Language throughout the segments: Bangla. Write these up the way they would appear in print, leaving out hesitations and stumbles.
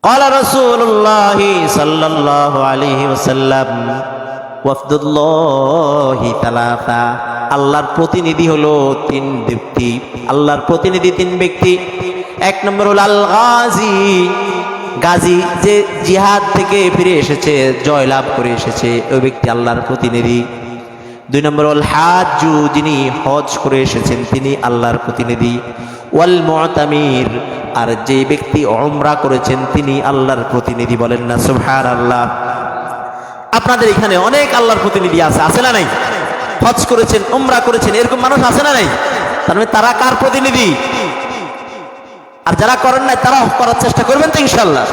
ক্বালা রাসূলুল্লাহি সাল্লাল্লাহু আলাইহি ওয়াসাল্লাম ওয়াফদুল্লাহি তালাতা, আল্লাহর প্রতিনিধি হলো তিন ব্যক্তি। আল্লাহর প্রতিনিধি তিন ব্যক্তি। এক নম্বর হলো আল গাজী, গাজী যে জিহাদ থেকে ফিরে এসেছে, জয় লাভ করে এসেছে, ওই ব্যক্তি আল্লাহর প্রতিনিধি। দুই নম্বর হল হাজ্জু, যিনি হজ করে এসেছেন তিনি আল্লাহর প্রতিনিধি। ওয়াল মুতামির, আর যে ব্যক্তি উমরা করেছেন তিনি আল্লাহর প্রতিনিধি। বলেন না সুবহানাল্লাহ। আপনাদের এখানে অনেক আল্লাহর প্রতিনিধি আছে, আছে না নাই? হজ করেছেন, উমরা করেছেন, এরকম মানুষ আছে না নাই? তার মানে তারা কার প্রতিনিধি? আর যারা করেন নাই তারা করার চেষ্টা করবেন তো ইনশাআল্লাহ।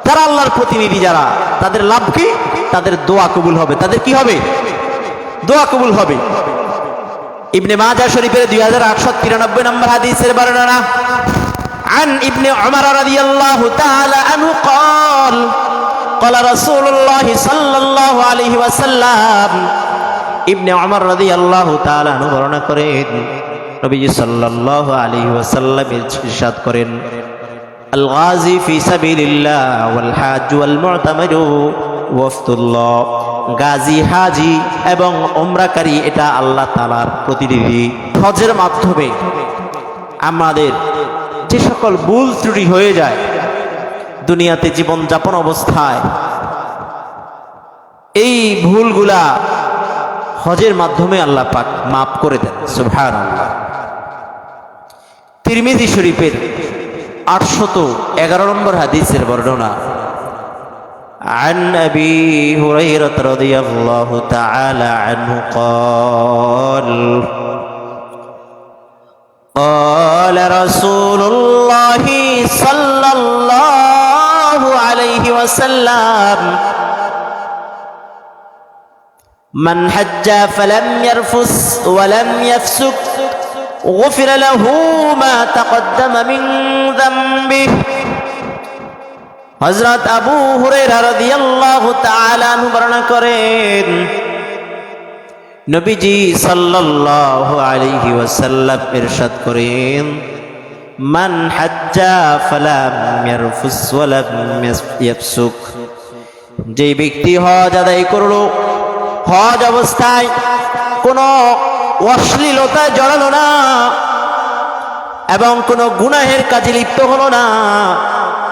যারা আল্লাহর প্রতিনিধি, যারা, তাদের লাভ কি? তাদের দোয়া কবুল হবে। তাদের কি হবে? দোয়া কবুল হবে। ইবনে মাজাহ শরীফের 2893 নম্বর হাদিসের বর্ণনা, আন ইবনে উমর রাদিয়াল্লাহু তাআলা আনহু قال قال رسول الله صلى الله عليه وسلم, ইবনে উমর রাদিয়াল্লাহু তাআলা আনহু বর্ণনা করেন নবীজি সাল্লাল্লাহু আলাইহি ওয়াসাল্লাম ইরশাদ করেন, আল গাজী ফি সাবিলিল্লাহ ওয়াল হাজ্জু ওয়াল মুতামিরু ওয়াফদুল্লাহ, গাজী, হাজি এবং উমরাকারী এটা আল্লাহ তাআলার প্রতিনিধি। হজের মাধ্যমে আমাদের যে সকল ভুল ত্রুটি হয়ে যায় দুনিয়াতে জীবনযাপন অবস্থায়, এই ভুলগুলা হজের মাধ্যমে আল্লাহ পাক মাফ করে দেন। সুবহানাল্লাহ। তিরমিজি শরীফের 811 নম্বর হাদিসের বর্ণনা, عن أبي هريرة رضي الله تعالى عنه قال قال رسول الله صلى الله عليه وسلم من حج فلم يرفث ولم يفسق غفر له ما تقدم من ذنبه। হযরত আবু হুরায়রা রাদিয়াল্লাহু তাআলা আনহু বর্ণনা করেন নবীজি সাল্লাল্লাহু আলাইহি ওয়াসাল্লাম ইরশাদ করেন, মান হাজ্জা ফালাম ইয়ারফুস ওয়ালাম ইয়াফসুক, যে ব্যক্তি হজ আদায় করলো, হজ অবস্থায় কোনো অশ্লীলতায় জড়ালো না এবং কোনো গুনাহের কাজে লিপ্ত হলো না,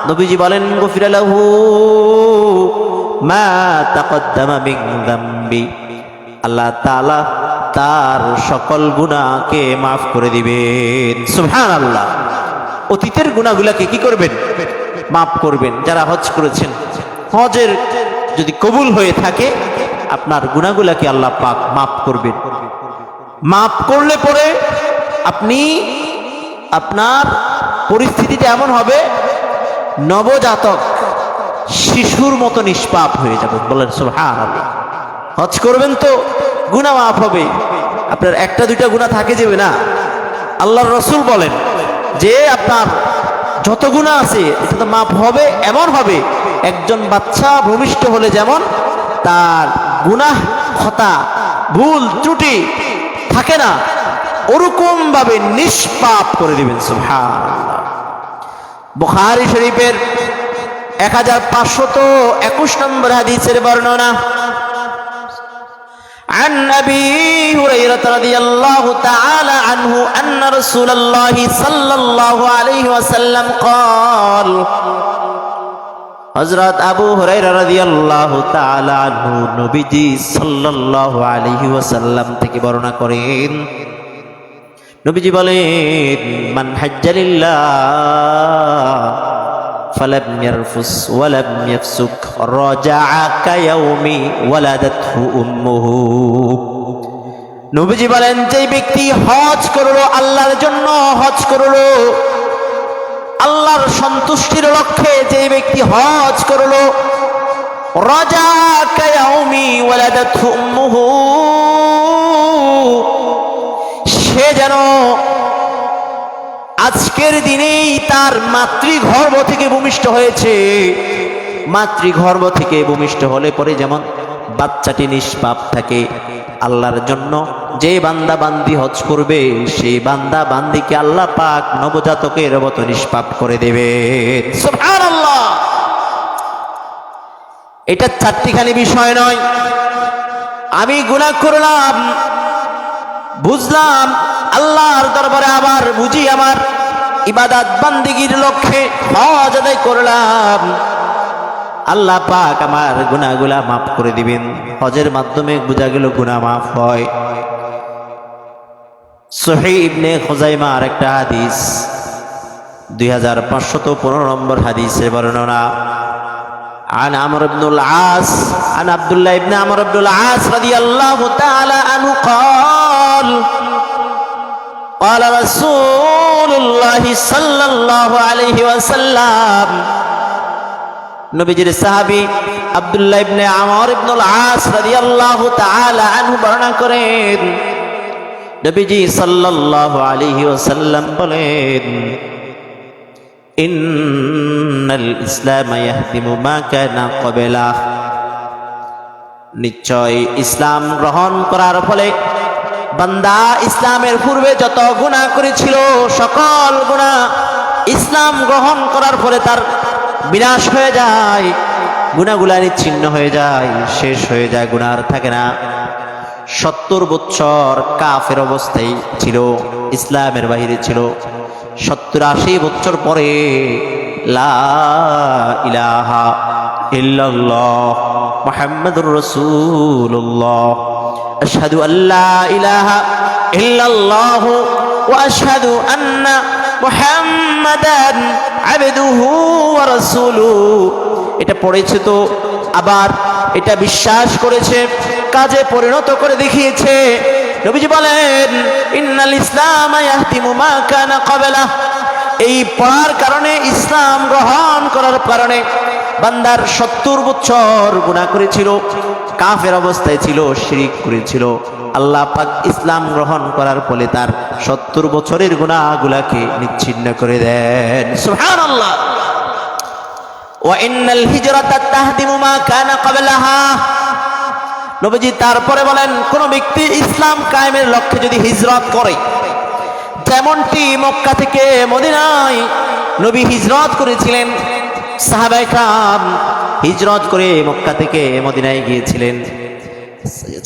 নবীজি বলেন গফিরা লাহু মা তাকদ্দামা মিন যামবি, আল্লাহ তাআলা তার সকল গুনাহকে মাফ করে দিবেন। সুবহানাল্লাহ। অতীতের গুনাহগুলোকে কি করবেন? মাফ করবেন। যারা হজ করেছেন, হজের যদি কবুল হয়ে থাকে আপনার গুনাহগুলোকে আল্লাহ পাক মাফ করবেন। মাফ করলে পরে আপনি, আপনার পরিস্থিতিটা এমন হবে নবজাতক শিশুর মতো নিষ্পাপ হয়ে যাবেন। বলেন সুবহানাল্লাহ। হজ করবেন তো গুনাহ মাফ হবে, আপনার একটা দুইটা গুনাহ থাকে যাবে না। আল্লাহর রাসূল বলেন যে আপনার যত গুনাহ আছে এটা তো মাফ হবে, এমন হবে একজন বাচ্চা ভূমিষ্ঠ হলে যেমন তার গুনাহ, খতা, ভুল ত্রুটি থাকে না, ওরকম ভাবে নিষ্পাপ করে দিবেন। সুবহানাল্লাহ। বুখারী শরীফের 1521 নম্বর হাদিসের বর্ণনা, عن أبي هريرة رضي الله تعالى عنه أن رسول الله صلى الله عليه وسلم قال, হযরত আবু হুরায়রা রাদিয়াল্লাহু তাআলা আনহু নবীজি সাল্লাল্লাহু আলাইহি ওয়াসাল্লাম থেকে বর্ণনা করেন, নবীজি বলেন, মান হাজ্জা লিল্লাহ ফালাম ইয়ারফুস ওয়ালাম ইয়াফসুক রাজাআ কায়াউমি ওয়ালাদাতহু উম্মুহু, নবীজি বলেন যে ব্যক্তি হজ করলো, আল্লাহর জন্য হজ করলো, আল্লাহর সন্তুষ্টির লক্ষ্যে যে ব্যক্তি হজ করলো, রাজাআ কায়াউমি ওয়ালাদাতহু উম্মুহু, সে যেন আজকের দিনেই তার মাতৃগর্ভ থেকে ভূমিষ্ঠ হয়েছে। মাতৃগর্ভ থেকে ভূমিষ্ঠ হলে পরে যেমন বাচ্চাটি নিষ্পাপ থাকে, আল্লাহর জন্য যে বান্দা বান্দি হজ করবে সেই বান্দা বান্দিকে আল্লাহ পাক নবজাতকের মতো নিষ্পাপ করে দেবে। সুবহানাল্লাহ। এটা চারটিখানি বিষয় নয়। আমি গুনাহ করলাম, বুঝলাম, আল্লাহর দরবারে আবার বুঝি আমার ইবাদত বান্দিগির লক্ষ্যে হজ আদায় করলাম, আল্লাহ পাক আমার গুনাহগুলা মাফ করে দিবেন। হজের মাধ্যমে বোঝা গেল গুনাহ মাফ হয়। সহিহ ইবনে খুজাইমার একটা হাদিস, 2515 নম্বর হাদিসে বর্ণনা, عن عمرو بن العاص عن عبد الله بن عمرو بن العاص رضي الله تعالى عنه قال قال رسول الله صلى الله عليه وسلم নবীজির সাহাবী আব্দুল্লাহ ইবনে আমর ইবনুল আস রাদিয়াল্লাহু তাআলা আনহু বর্ণনা করেন, নবীজি সাল্লাল্লাহু আলাইহি ওয়াসাল্লাম বলেন, ইন্নাল ইসলাম ইয়াহদিমু মা কানা ক্বাবলাহ, নিশ্চয় ইসলাম গ্রহণ করার ফলে বান্দা ইসলামের পূর্বে যত গুনাহ করেছিল সকল গুনাহ ইসলাম গ্রহণ করার পরে তার বিনাশ হয়ে যায়, গুনাহগুলা নিচ্ছিন্ন হয়ে যায়, শেষ হয়ে যায়, গুনাহ আর থাকে না। 70 বছর কাফের অবস্থায় ছিল, ইসলামের বাহিরে ছিল। 70-80 বছর পরে লা ইলাহা ইল্লাল্লাহ মুহাম্মাদুর রাসূলুল্লাহ আশহাদু আল্লা ইলাহা ইল্লাল্লাহ ওয়া আশহাদু আন্না মুহাম্মাদান আবদুহু ওয়া রাসূলুহু, এটা পড়েছে তো আবার এটা বিশ্বাস করেছে, কাজে পরিণত করে দেখিয়েছে। নবীজি বলেন, ইন্নাল ইসলাম ইয়াহদিমু মা কানা ক্বাবলাহ, এই পড়ার কারণে, ইসলাম গ্রহণ করার কারণে বান্দার 70 বছর গুনাহ করেছিল, কাফের অবস্থায় ছিল, শিরক করেছিল, আল্লাহ পাক ইসলাম গ্রহণ করার ফলে তার 70 বছরের গুনাহগুলোকে নিচ্ছিন্ন করে দেন। সুবহানাল্লাহ। ওয়া ইন্নাল হিজরাতা তাহদিমু মা কানা ক্বাবলাহা, নবীজি তারপরে বলেন, কোন ব্যক্তি ইসলাম কায়েমের লক্ষ্যে যদি হিজরত করে, যেমনটি মক্কা থেকে মদিনায় নবী হিজরত করেছিলেন, সাহাবায়ে কেরাম হিজরত করে মক্কা থেকে মদিনায় গিয়েছিলেন,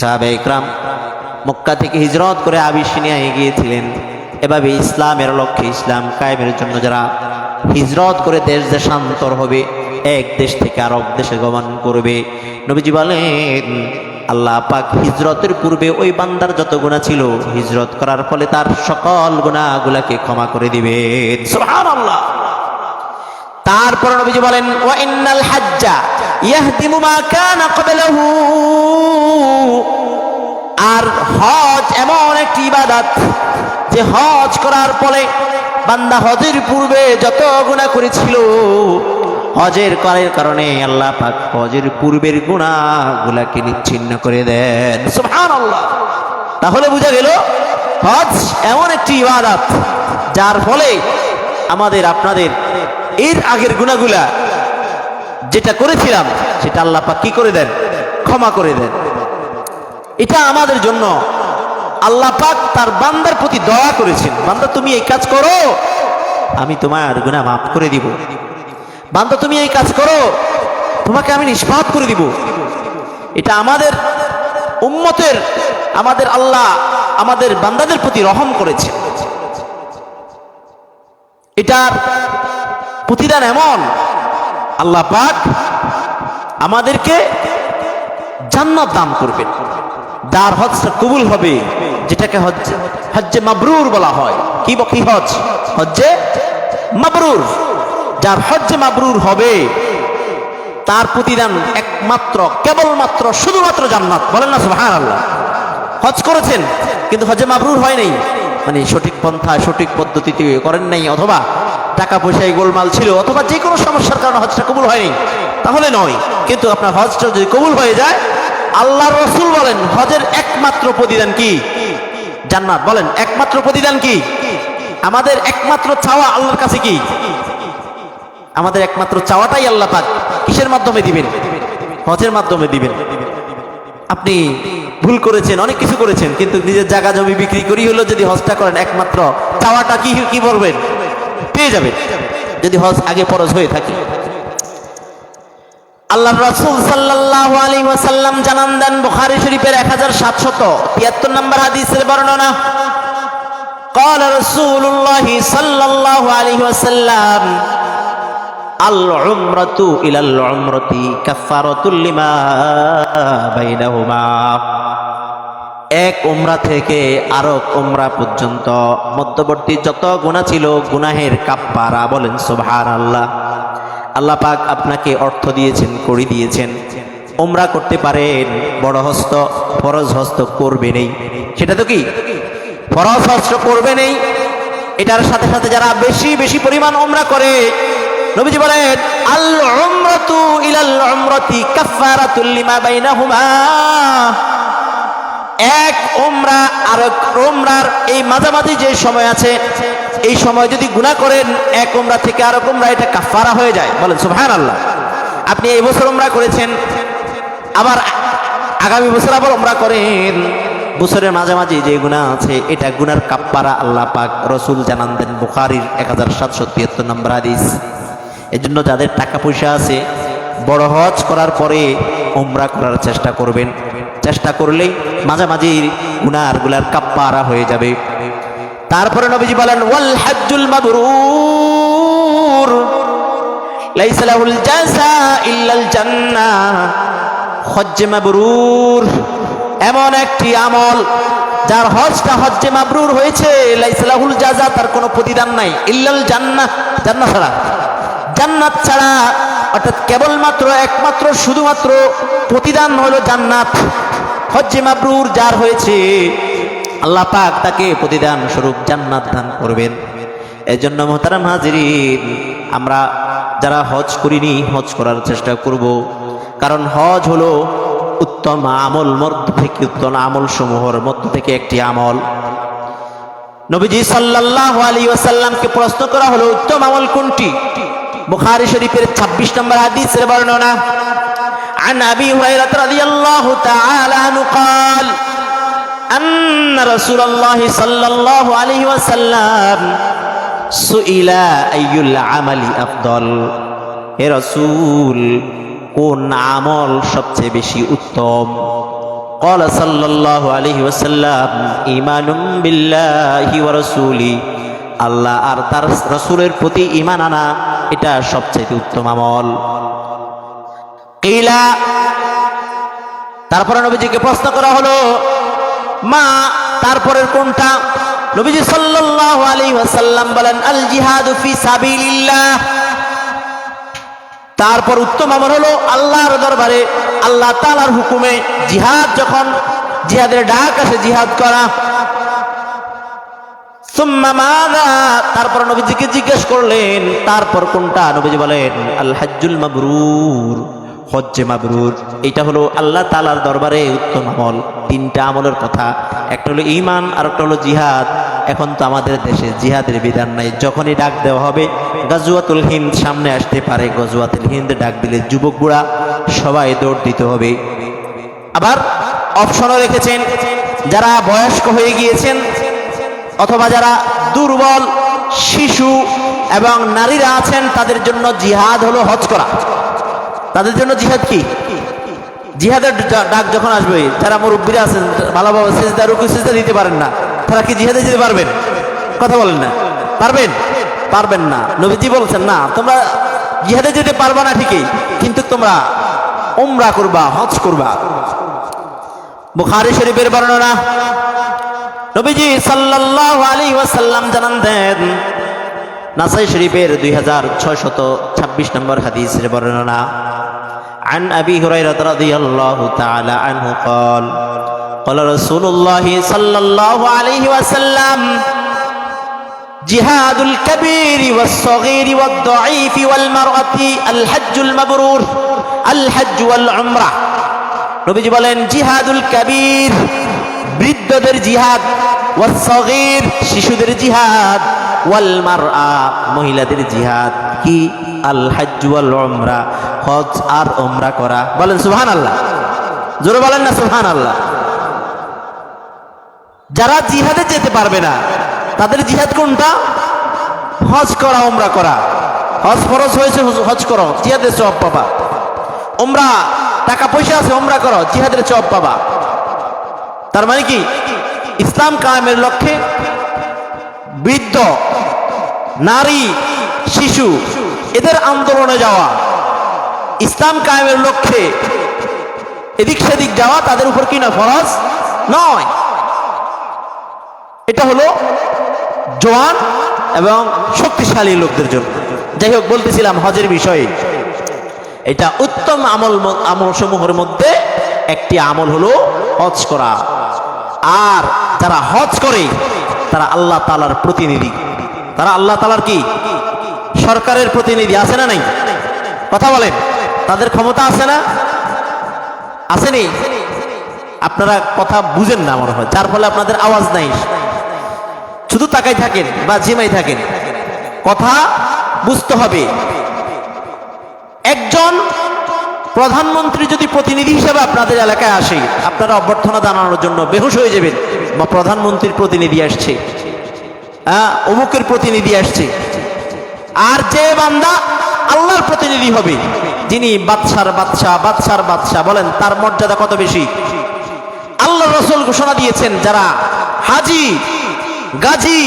সাহাবায়ে কেরাম মক্কা থেকে হিজরত করে আবিসিনিয়ায় গিয়েছিলেন। এভাবে ইসলামের লক্ষ্যে, ইসলাম কায়েমের জন্য যারা হিজরত করে দেশ দেশান্তর হবে, এক দেশ থেকে আরেক দেশে গমন করবে, নবীজি বলেন আল্লাহ পাক হিজরতের পূর্বে ওই বান্দার যত গুনাহ ছিল, হিজরত করার ফলে তার সকল গুনাহগুলোকে ক্ষমা করে দিবেন। সুবহানাল্লাহ। তারপর নবীজি বলেন, ওয়া ইন্নাল হাজ্জা ইয়াহদিমু মা কানা ক্বাবলাহু, আর হজ এমন একটি ইবাদত যে হজ করার ফলে বান্দা হজের পূর্বে যত গুনাহ করেছিল, হজের করার কারণে আল্লাহ পাক হজের পূর্বের গুনাহগুলোকে নিচ্ছিন্ন করে দেন। সুবহানাল্লাহ। তাহলে বোঝা গেল হজ এমন একটি ইবাদত যার ফলে আমাদের, আপনাদের এর আগের গুনাহগুলা যেটা করেছিলাম সেটা আল্লাহ পাক কি করে দেন? ক্ষমা করে দেন। এটা আমাদের জন্য আল্লাহ পাক তার বান্দার প্রতি দয়া করেছেন, বান্দা তুমি এই কাজ করো, আমি তোমার গুনাহ মাফ করে দিব, বান্দা তুমি এই কাজ করো, তোমাকে আমি নিষ্পাপ করে দিব। এটা আমাদের উম্মতের, আমাদের আল্লাহ আমাদের বান্দাদের প্রতি রহম করেছে। এটার প্রতিদান এমন, আল্লাহ পাক আমাদেরকে জান্নাত দান করবেন, যার হজটা কবুল হবে, যেটাকে হজ্জে মাবরুর বলা হয়। কি হজ? হজ্জে মাবরুর। যার হজ্জে মাবরুর হবে তার প্রতিদান একমাত্র, কেবলমাত্র, শুধুমাত্র জান্নাত। বলেন না সুবহানাল্লাহ। হজ করেছেন কিন্তু হজ্জে মাবরুর হয় নাই, মানে সঠিক পন্থায় সঠিক পদ্ধতিতে করেন নাই, অথবা টাকা পয়সায় গোলমাল ছিল, অথবা যে কোনো সমস্যার কারণে হজটা কবুল হয়নি, তাহলে নয়। কিন্তু আপনার হজটা যদি কবুল হয়ে যায়, আল্লাহর রাসূল বলেন হজের একমাত্র প্রতিদান কি? জান্নাত। বলেন একমাত্র প্রতিদান কি? আমাদের একমাত্র চাওয়া আল্লাহর কাছে কি? আমাদের একমাত্র চাওয়াটাই আল্লাহ পাক কিসের মাধ্যমে দিবেন? হজের মাধ্যমে দিবেন। আপনি ভুল করেছেন, অনেক কিছু করেছেন, কিন্তু নিজের জায়গা জমি বিক্রি করি হলো যদি হজটা করেন, একমাত্র চাওয়াটা কি কি বলবেন? পেয়ে যাবেন, যদি হজ আগে ফরজ হয়ে থাকে। আল্লাহ আল্লাহর রাসূল সাল্লাল্লাহু আলাইহি ওয়াসাল্লাম জানান দেন, বুখারী শরীফের 1773 নম্বর হাদিসের বর্ণনা, قال رسول الله صلى الله عليه وسلم العمرة إلى العمرة كفارة لما بينهما। এক উমরা থেকে আরেক উমরা পর্যন্ত মধ্যবর্তী যত গুনাহ ছিল গুনাহের কাফারা। বলেন সুবহানাল্লাহ। আল্লাহ পাক আপনাকে অর্থ দিয়েছেন, করে দিয়েছেন, উমরা করতে পারেন, বড় হস্ত ফরজ হস্ত করবে নেই, সেটা তো কি ফরজ হস্ত করবে নেই। এটার সাথে সাথে যারা বেশি বেশি পরিমাণ উমরা করে, নবীজি বলেন আল উমরাতু ইলাল উমরাতি কাফারাতুল লিমা বাইনাহুমা। এক উমরা আর এক উমরার এই মাঝামাঝি যে সময় আছে, এই সময় যদি গুনাহ করেন এক উমরা থেকে আরেক উমরা, এটা কাফারা হয়ে যায়। বলেন সুবহানাল্লাহ। আপনি এই বছর উমরা করেছেন, আবার আগামী বছর আবার উমরা করেন, বছরের মাঝামাঝি যে গুনাহ আছে এটা গুনার কাফারা আল্লাহ পাক রসুল জানান দেন, বুখারীর 1773 নম্বর হাদিস। এজন্য যাদের টাকা পয়সা আছে বড় হজ করার পরে উমরা করার চেষ্টা করবেন, চেষ্টা করলেই মাঝামাঝি গুনাহগুলোর কাফারা হয়ে যাবে। তারপরে নবীজি বলেন ওয়াল হজ্জুল মাবরুর লাইসা লাহুল জাযা ইল্লাল জান্নাহ। হজ্জে মাবরুর এমন একটি আমল যার হজটা হজ্জে মাবরুর হয়েছে, লাইসা লাহুল জাযা, তার কোনো প্রতিদান নাই, ইল্লাল জান্নাহ, জান্নাত ছাড়া, জান্নাত ছাড়া, অর্থাৎ কেবলমাত্র একমাত্র শুধুমাত্র প্রতিদান হলো জান্নাত। হজ্জে মাবরুর যার হয়েছে আল্লাহ পাক তাকে প্রতিদান স্বরূপ জান্নাত দান করবেন। এজন্য মুহতারাম হাজিরিন, আমরা যারা হজ করিনি হজ করার চেষ্টা করব, কারণ হজ হলো উত্তম আমল মধ্য থেকে, উত্তম আমল সমূহের মধ্য থেকে একটি আমল। নবীজি সাল্লাল্লাহু আলাইহি ওয়াসাল্লামকে প্রশ্ন করা হলো উত্তম আমল কোনটি? বুখারী শরীফের 26 নম্বর হাদিসের বর্ণনা, عن أبي هريرة رضي الله تعالى عنه قال أن رسول الله صلى الله عليه وسلم سئل أي العمل أفضل। হে রাসূল, কোন আমল সবচেয়ে বেশি উত্তম? قال صلى الله عليه وسلم إيمان بالله ورسوله। আল্লাহ আর তার রাসূলের প্রতি ঈমান আনা, এটা সবচেয়ে উত্তম আমল। কিলা, তারপরে নবীজিকে প্রশ্ন করা হলো মা, তারপরের কোনটা? নবীজি সাল্লাল্লাহু আলাইহি ওয়াসাল্লাম বলেন আল জিহাদু ফি সাবিলিল্লাহ। তারপর উত্তম আমল হলো আল্লাহর দরবারে আল্লাহ তাআলার হুকুমে জিহাদ, যখন জিহাদের ডাক আসে জিহাদ করা। সুম্মা মাযা, তারপর নবীজিকে জিজ্ঞেস করলেন তারপর কোনটা? নবীজি বলেন আল হজ্জুল মাবরুর, হজ্জে মাবরুর। এটা হলো আল্লাহ তাআলার দরবারে উত্তম আমল। তিনটা আমলের কথা, একটা হলো ঈমান, আর একটা হলো জিহাদ। এখন তো আমাদের দেশে জিহাদের বিধান নাই, যখনই ডাক দেওয়া হবে গাজওয়াতুল হিন্দ সামনে আসতে পারে, গাজওয়াতুল হিন্দ ডাক দিলে যুবক বুড়া সবাই দৌড় দিতে হবে। আবার অপশনও রেখেছেন, যারা বয়স্ক হয়ে গিয়েছেন অথবা যারা দুর্বল, শিশু এবং নারীরা আছেন, তাদের জন্য জিহাদ হলো হজ করা। তাদের জন্য জিহাদ কি? জিহাদের ডাক যখন আসবে, যারা মুরব্বীরা আছেন ভালোভাবে সিজদা রুকু সিজদা দিতে পারেন না, তারা কি জিহাদে যেতে পারবেন? কথা বলেন না, পারবেন? পারবেন না। নবীজি বলছেন না, তোমরা জিহাদে যেতে পারবা না ঠিকই, কিন্তু তোমরা উমরা করবা, হজ করবা। বুখারী শরীফের বর্ণনা, নবীজি সাল্লাল্লাহু আলাইহি ওয়াসাল্লাম জানান দেন, নাসাই শরীফের 2626 নম্বর হাদিসের বর্ণনা, عن أبي هريرة رضي الله تعالى عنه قال قال رسول الله صلى الله عليه وسلم جهاد الكبير والصغير والضعيف والمرأة الحج المبرور الحج والعمرة। নবীজি বলেন জিহাদুল কাবীর, বৃদ্ধদের জিহাদ, ওয়াস সগীর, শিশুদের জিহাদ, ওয়াল মারআ, মহিলাদের জিহাদ, কি? আল হজ্জ ওয়াল উমরা, হজ আর উমরা করা। বলেন সুবহানাল্লাহ, জোরে বলেন না সুবহানাল্লাহ। যারা জিহাদে যেতে পারবে না তাদের জিহাদ কোনটা? হজ করা, উমরা করা। হজ ফরজ হয়েছে, হজ করো, জিহাদের সওয়াব পাবা। উমরা, টাকা পয়সা আছে, উমরা করো, জিহাদের সওয়াব পাবা। তার মানে কি ইসলাম কায়েমের লক্ষ্যে বৃদ্ধ, নারী, শিশু এদের আন্দোলনে যাওয়া, ইসলাম কায়েমের লক্ষ্যে এদিক সেদিক যাওয়া তাদের উপর কি না ফরজ নয়। এটা হলো জওয়ান এবং শক্তিশালী লোকদের জন্য। যাই হোক, বলতেছিলাম হজের বিষয়ে, এটা উত্তম আমল সমূহের মধ্যে একটি আমল হলো হজ করা। আর যারা হজ করে তারা আল্লাহ তাআলার প্রতিনিধি। তারা আল্লাহ তাআলার কি সরকারের প্রতিনিধি, আছে না নাই? কথা বলেন, তাদের ক্ষমতা আছে না? আসেনি? আপনারা কথা বুঝেন না মনে হয়, যার ফলে আপনাদের আওয়াজ নাই, শুধু তাকাই থাকেন বা জিমাই থাকেন। কথা বুঝতে হবে। একজন প্রধানমন্ত্রী যদি প্রতিনিধি হিসেবে আপনাদের এলাকায় আসে, আপনারা অভ্যর্থনা জানানোর জন্য বেহুশ হয়ে যাবেন, বা প্রধানমন্ত্রীর প্রতিনিধি আসছে, অমুকের প্রতিনিধি আসছে। আর যে বান্দা আল্লাহর প্রতিনিধি হবে, যিনি বাদশার বাদশাহ, বাদশার বাদশাহ, বলেন তার মর্যাদা কত বেশি। আল্লাহ রাসূল ঘোষণা দিয়েছেন, যারা হাজি, গাজী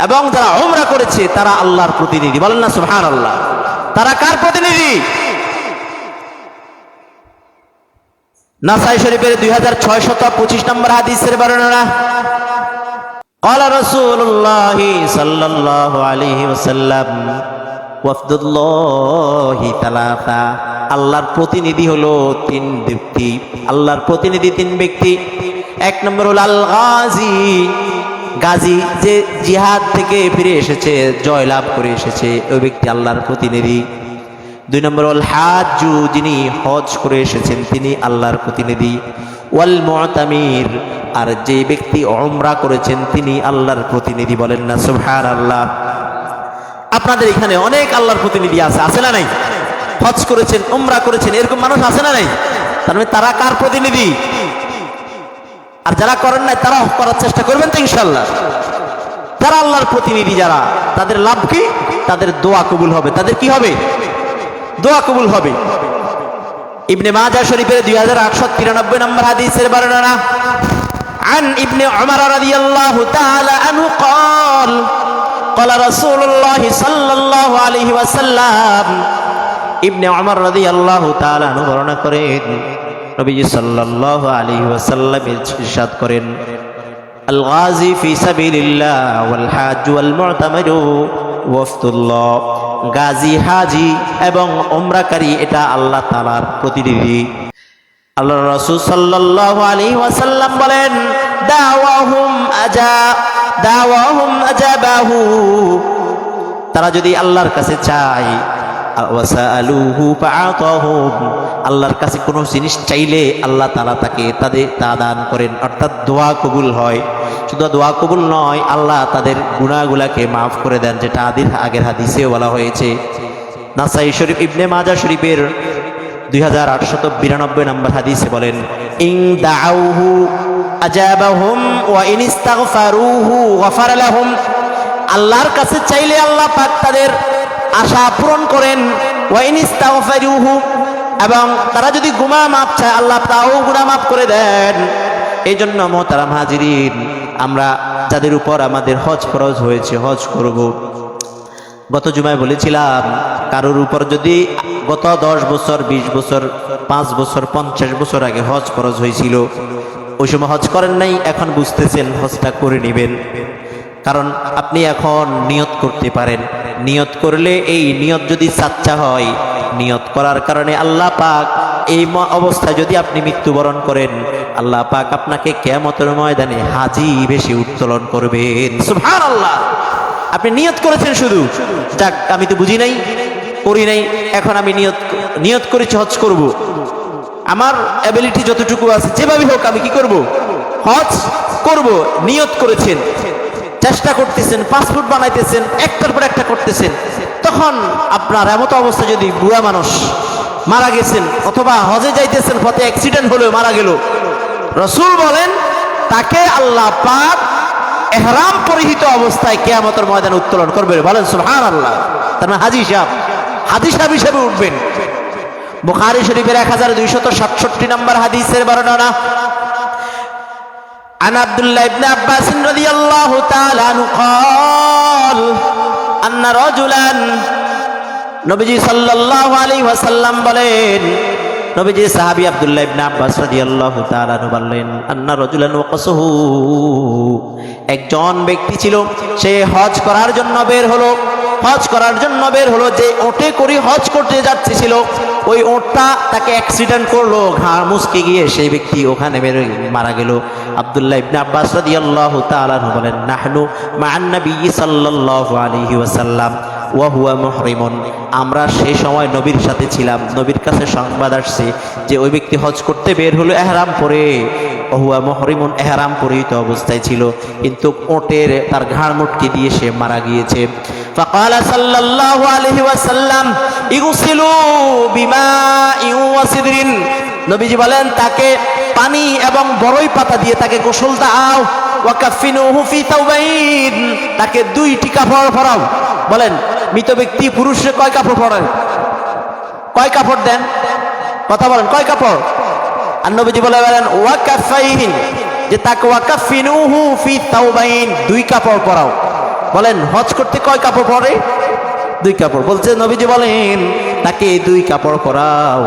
এবং যারা উমরা করেছে তারা আল্লাহর প্রতিনিধি। বলেন না সুবহানাল্লাহ। তারা কার প্রতিনিধি? নাসাই শরীফের 2625 নম্বর হাদিসের বর্ণনা, قال رسول الله صلى الله عليه وسلم ওয়াফদুল্লাহি তালাতা, আল্লাহর প্রতিনিধি হলো তিন ব্যক্তি। আল্লাহর প্রতিনিধি তিন ব্যক্তি। এক নম্বর হলো আল গাজী, গাজী যে জিহাদ থেকে ফিরে এসেছে, জয় লাভ করে এসেছে, ওই ব্যক্তি আল্লাহর প্রতিনিধি। দুই নম্বর হল হাজ্জু, যিনি হজ করে এসেছেন তিনি আল্লাহর প্রতিনিধি। ওয়াল মুতামির, আর যে ব্যক্তি উমরা করেছেন তিনি আল্লাহর প্রতিনিধি। বলেন না সুবহানাল্লাহ। আপনাদের এখানে অনেক আল্লাহর প্রতিনিধি আছে, আছে না নাই? হজ করেছেন, উমরা করেছেন, এরকম মানুষ আছে না নাই? তার মানে তারা কার প্রতিনিধি? আর যারা করেন নাই তারা করার চেষ্টা করবেন তো ইনশাআল্লাহ। যারা আল্লাহর প্রতিনিধি, যারা, তাদের লাভ কি? তাদের দোয়া কবুল হবে। তাদের কি হবে? দোয়া কবুল হবে। ইবনে মাজাহ শরীফের 2893 নম্বর হাদিসের বর্ণনা, عن ابن عمر رضي الله تعالى عنه قال قال رسول الله صلى الله عليه وسلم, ইবনে উমর রাদিয়াল্লাহু তাআলা আনহু বর্ণনা করেন, নবীজি সাল্লাল্লাহু আলাইহি ওয়াসাল্লাম ইরশাদ করেন, আল গাজী ফি সাবিলিল্লাহ ওয়াল হাজ্জ ওয়াল মুতামিরু ওয়াফদুল্লাহ, গাজী, হাজি এবং উমরাকারী এটা আল্লাহ তাআলার প্রতিনিধি। আল্লাহ রাসূল সাল্লাল্লাহু আলাইহি ওয়াসাল্লাম বলেন, দাওয়াহুম আজাবাহু, তারা যদি আল্লাহর কাছে চায়, ওয়াসালুহু ফাআতাহুম, আল্লাহর কাছে কোনো জিনিস চাইলে আল্লাহ তাআলা তাকে তা দান করেন, অর্থাৎ দোয়া কবুল হয়। শুধু দোয়া কবুল নয়, আল্লাহ তাদের গুনাহগুলোকে মাফ করে দেন, যেটা আগের হাদিসেও বলা হয়েছে। নাসাই শরীফ, ইবনে মাজাহ শরীফের 2892 নম্বর হাদিসে বলেন, ইন দাউহু আজাবাহুম ওয়া ইন ইস্তাগফারুহু গফারা লাহুম, আল্লাহর কাছে চাইলে আল্লাহ পাক তাদের আশা পূরণ করেন। ওয়া ইন ইস্তাগফারুহু, এবং তারা যদি গুনাহ মাফ চায় আল্লাহ তাও গুনাহ মাফ করে দেন। এই জন্য মুহতারাম হাজিরিন, আমরা যাদের উপর আমাদের হজ ফরজ হয়েছে, হজ করব। গত জুমায় বলেছিলাম, কারোর উপর যদি গত 10 বছর, 20 বছর, 5 বছর, 50 বছর আগে হজ ফরজ হয়েছিল, ওই সময় হজ করেন নাই, এখন বুঝতেছেন, হজটা করে নেবেন। কারণ আপনি এখন নিয়ত করতে পারেন। নিয়ত করলে, এই নিয়ত যদি সাচ্চা হয়, নিয়ত করার কারণে আল্লাহ পাক এই অবস্থায় যদি আপনি মৃত্যুবরণ করেন, আল্লাহ পাক আপনাকে কিয়ামতের ময়দানে হাজী বেশি উত্তোলন করবেন। সুবহানাল্লাহ। আপনি নিয়ত করেছেন শুধু, যাক আমি তো বুঝি নাই, করি নাই, এখন আমি নিয়ত করেছি হজ করব, আমার অ্যাবিলিটি যতটুকু আছে যেভাবে হোক আমি কি করব? হজ করব। নিয়ত করেছেন, চেষ্টা করতেছেন, পাসপোর্ট বানাইতেছেন, একটার পর একটা করতেছেন, তখন আপনার এমত অবস্থা, যদি বুড়া মানুষ মারা গেছেন, অথবা হজে যাইতেছেন, পথে অ্যাক্সিডেন্ট হলো, মারা গেল, রাসূল বলেন তাকে আল্লাহ পাক ইহরাম পরিহিত অবস্থায় কিয়ামতের ময়দানে উত্তোলন করবে। বলেন সুবহানাল্লাহ। তার মানে হাজী সাহেব হিসেবে উঠবেন। বুখারী শরীফের 1267 নম্বর হাদিসের বর্ণনা। عن عبد الله بن عباس رضي الله تعالى عنه قال أن رجلا নবীজি সাল্লাল্লাহু আলাইহি ওয়াসাল্লাম বলেন, নবীজি সাহাবী আব্দুল্লাহ ইবনে আব্বাস রাদিয়াল্লাহু তাআলা আনহু বললেন, আন্না রাজুলান ওয়াকাসহু, একজন ব্যক্তি ছিল, সে হজ করার জন্য বের হলো। হজ করার জন্য বের হলো, যে ওটে করে হজ করতে যাচ্ছিল, ওই ওটটা তাকে অ্যাক্সিডেন্ট করলো, ঘাড় মুচকে গিয়ে সেই ব্যক্তি ওখানে মারা গেল। আব্দুল্লাহ ইবনে আব্বাস রাদিয়াল্লাহু তাআলা আনহু বলেন, নাহনু মা'আন নবী সাল্লাল্লাহু আলাইহি ওয়াসাল্লাম ওয়া হুয়া মুহরিমুন, আমরা সেই সময় নবীর সাথে ছিলাম। নবীর কাছে সংবাদ আসছে যে ওই ব্যক্তি হজ করতে বের হলো ইহরাম পরে, ওয়া হুয়া মুহরিমুন, ইহরাম পরিহিত অবস্থায় ছিল, কিন্তু ওটের তার ঘাড় মুটকে দিয়ে সে মারা গিয়েছে। ফাকালা সাল্লাল্লাহু আলাইহি ওয়াসাল্লাম ইগসিলু বিমাইন ওয়া সিদরিন, নবীজি বলেন তাকে পানি এবং বড়ই পাতা দিয়ে তাকে গোসল দাও। ওয়া কাফিনুহু ফি তাওবাইন, তাকে দুইটি কাপড় পরাও। বলেন মৃত ব্যক্তি পুরুষে কয় কাপড় পরান? কয় কাপড় দেন? কথা বলেন, কয় কাপড়? আর নবীজি বলেন ওয়া কাফাইন, যে তাকে ওয়া কাফিনুহু ফি তাওবাইন, দুই কাপড় পরাও। বলেন হজ করতে কয় কাপড় পরে? দুই কাপড়। বলছে নবীজি বলেন তাকে দুই কাপড় পরাও।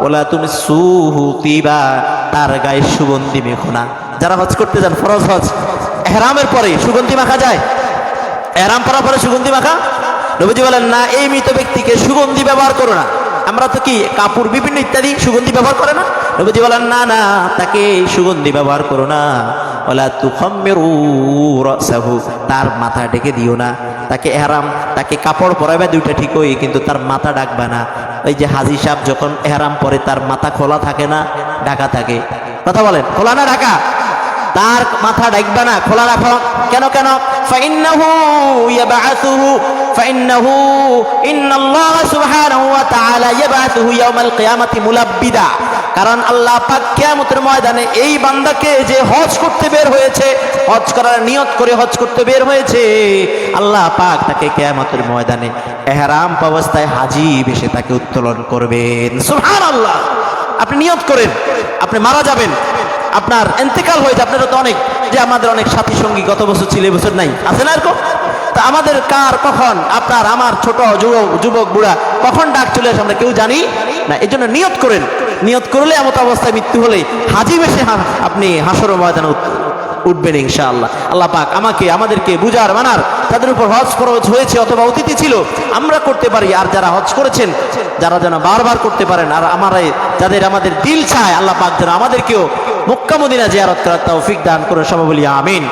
ওলা তুমি সুহু তিবা, তার গায়ে সুগন্ধি মেখো না। যারা হজ করতে যান, ফরজ হজ, ইহরামের পরে সুগন্ধি মাখা যায়? ইহরাম পরার পরে সুগন্ধি মাখা? নবীজি বলেন না, এই মৃত ব্যক্তিকে সুগন্ধি ব্যবহার করো না। আমরা তো কি কাপড় বিভিন্ন ইত্যাদি সুগন্ধি ব্যবহার করে না? নবীজি বলেন না না, তাকে সুগন্ধি ব্যবহার করো না। ওয়ালা তুখাম্মিরু রাসাহু, তার মাথা ঢেকে দিও না। তাকে ইহরাম, তাকে কাপড় পরাবে দুইটা ঠিকই, কিন্তু তার মাথা ঢাকবে না। ওই যে হাজী সাহেব যখন ইহরাম পরে তার মাথা খোলা থাকে না, ঢাকা থাকে? কথা বলেন, খোলা না ঢাকা? তার মাথা ঢাকবে না, খোলা রাখো। কেন কেন? ফাইন্নাহু ইয়াবআসুহু, ফাইন্নাহু ইন্নাল্লাহ সুবহানাহু ওয়া তাআলা ইয়াবআসুহু ইয়াউমাল কিয়ামাতি মুলাব্বিদা, কারণ আল্লাহ পাক কিয়ামতের ময়দানে এই বান্দাকে যে হজ করতে বের হয়েছে, হজ করার নিয়ত করে হজ করতে বের হয়েছে, আল্লাহ পাক তাকে কিয়ামতের ময়দানে ইহরাম অবস্থায় হাজী বেশে তাকে উত্তোলন করবেন। সুবহানাল্লাহ। আপনি নিয়ত করেন আপনি মারা যাবেন, আপনার ইন্তেকাল হয়েছে। আপনারা তো অনেক, যে আমাদের অনেক সাথী সঙ্গী গত বছর ছিল, এবছর নাই, আছে না এরকম? তা আমাদের কার কখন, আপনার আমার ছোট যুবক বুড়া কখন ডাক চলে আসে আমরা কেউ জানি না। এই জন্য নিয়ত করেন, নিয়ত করলে এমত অবস্থায় মৃত্যু হলে হাজী বেশে আপনি হাসর ময়দানে উঠবেন ইনশাআল্লাহ। আল্লাহ পাক আমাকে আমাদেরকে বুঝার মানার, তাদের উপর হজ ফরজ হয়েছে অথবা অতিথি ছিল, আমরা করতে পারি। আর যারা হজ করেছেন, যারা যেন বারবার করতে পারেন। আর যাদের আমাদের দিল চায়, আল্লাহ পাক যেন আমাদেরকেও মক্কা মদিনা জিয়ারত করার তৌফিক দান করে, সবাই বলি আমিন।